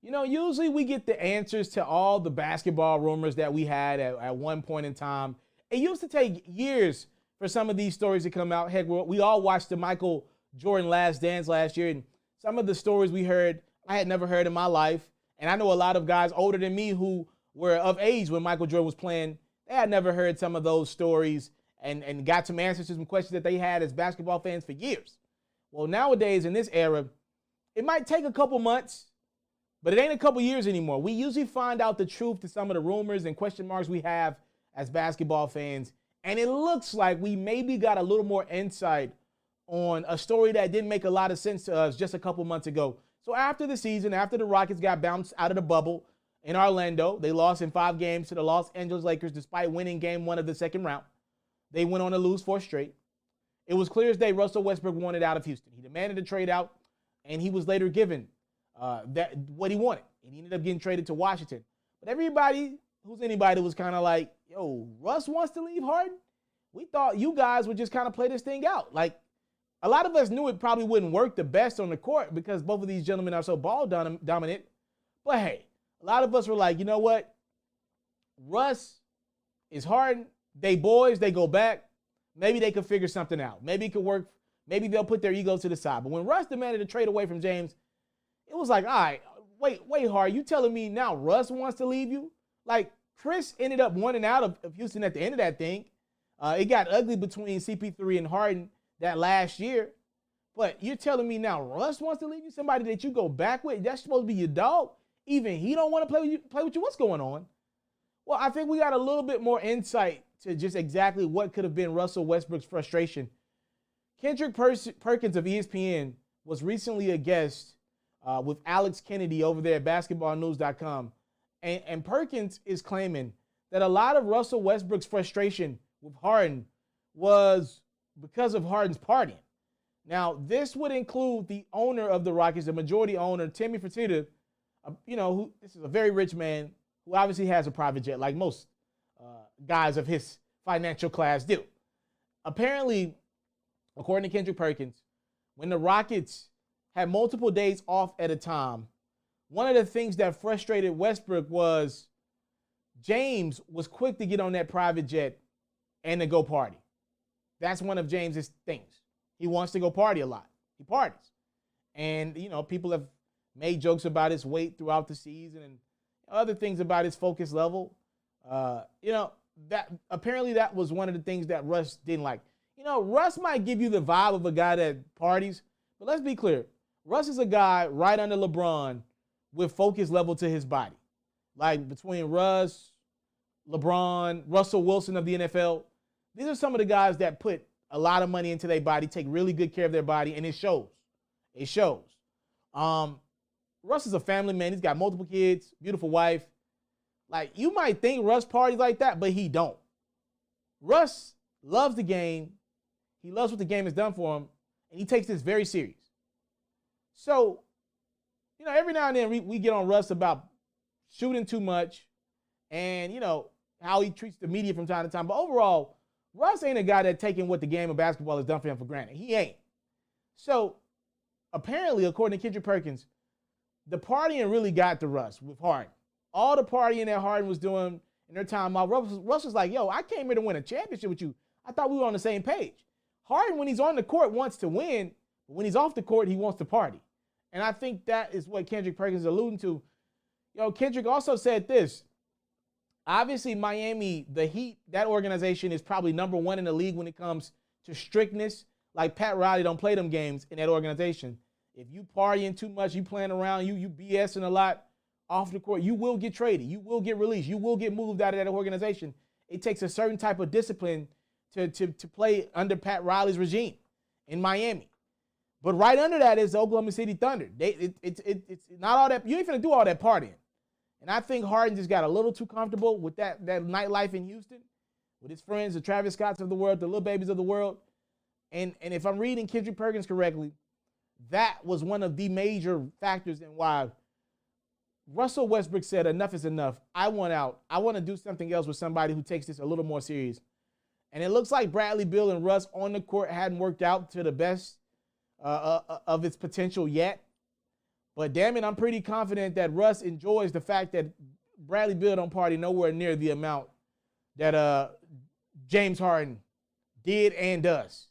Usually we get the answers to all the basketball rumors that we had at one point in time. It used to take years for some of these stories to come out. Heck, we all watched the Michael Jordan Last Dance last year, and some of the stories we heard, I had never heard in my life. And I know a lot of guys older than me who were of age when Michael Jordan was playing, they had never heard some of those stories and got some answers to some questions that they had as basketball fans for years. Well, nowadays in this era, it might take a couple months, but it ain't a couple years anymore. We usually find out the truth to some of the rumors and question marks we have as basketball fans. And it looks like we maybe got a little more insight on a story that didn't make a lot of sense to us just a couple months ago. So after the season, after the Rockets got bounced out of the bubble in Orlando, they lost in 5 games to the Los Angeles Lakers despite winning game 1 of the second round. They went on to lose 4 straight. It was clear as day Russell Westbrook wanted out of Houston. He demanded a trade out, and he was later given what he wanted. And he ended up getting traded to Washington. But everybody who's anybody was kind of like, yo, Russ wants to leave Harden? We thought you guys would just kind of play this thing out. Like, a lot of us knew it probably wouldn't work the best on the court because both of these gentlemen are so ball dominant. But hey, a lot of us were like, you know what? Russ is Harden. They boys, they go back. Maybe they could figure something out. Maybe it could work. Maybe they'll put their egos to the side. But when Russ demanded a trade away from James, it was like, all right, wait, Hard, you telling me now Russ wants to leave you? Like, Chris ended up wanting out of Houston at the end of that thing. It got ugly between CP3 and Harden that last year. But you're telling me now Russ wants to leave you? Somebody that you go back with? That's supposed to be your dog? Even he don't want to play with you? What's going on? Well, I think we got a little bit more insight to just exactly what could have been Russell Westbrook's frustration. Kendrick Perkins of ESPN was recently a guest with Alex Kennedy over there at basketballnews.com. And Perkins is claiming that a lot of Russell Westbrook's frustration with Harden was because of Harden's partying. Now, this would include the owner of the Rockets, the majority owner, Timmy Fertitta, this is a very rich man who obviously has a private jet like most guys of his financial class do. Apparently, according to Kendrick Perkins, when the Rockets had multiple days off at a time, one of the things that frustrated Westbrook was James was quick to get on that private jet and to go party. That's one of James's things. He wants to go party a lot. He parties. And, people have made jokes about his weight throughout the season and other things about his focus level. That apparently that was one of the things that Russ didn't like. Russ might give you the vibe of a guy that parties, but let's be clear. Russ is a guy right under LeBron with focus level to his body. Like between Russ, LeBron, Russell Wilson of the NFL, these are some of the guys that put a lot of money into their body, take really good care of their body, and it shows. It shows. Russ is a family man. He's got multiple kids, beautiful wife. Like, you might think Russ parties like that, but he don't. Russ loves the game. He loves what the game has done for him, and he takes this very serious. So, every now and then we get on Russ about shooting too much and, how he treats the media from time to time. But overall, Russ ain't a guy that's taking what the game of basketball has done for him for granted. He ain't. So, apparently, according to Kendrick Perkins, the partying really got to Russ with Harden. All the partying that Harden was doing in their time out, Russ was like, yo, I came here to win a championship with you. I thought we were on the same page. Harden, when he's on the court, wants to win. But when he's off the court, he wants to party. And I think that is what Kendrick Perkins is alluding to. Kendrick also said this. Obviously, Miami, the Heat, that organization is probably number 1 in the league when it comes to strictness. Like Pat Riley don't play them games in that organization. If you partying too much, you playing around, you BSing a lot off the court, you will get traded. You will get released. You will get moved out of that organization. It takes a certain type of discipline to play under Pat Riley's regime in Miami. But right under that is the Oklahoma City Thunder. It's not all that. You ain't finna do all that partying. And I think Harden just got a little too comfortable with that nightlife in Houston with his friends, the Travis Scotts of the world, the Lil Babies of the world. And if I'm reading Kendrick Perkins correctly, that was one of the major factors in why Russell Westbrook said, enough is enough. I want out. I want to do something else with somebody who takes this a little more serious. And it looks like Bradley Beal and Russ on the court hadn't worked out to the best of its potential yet. But damn it, I'm pretty confident that Russ enjoys the fact that Bradley Beal don't party nowhere near the amount that James Harden did and does.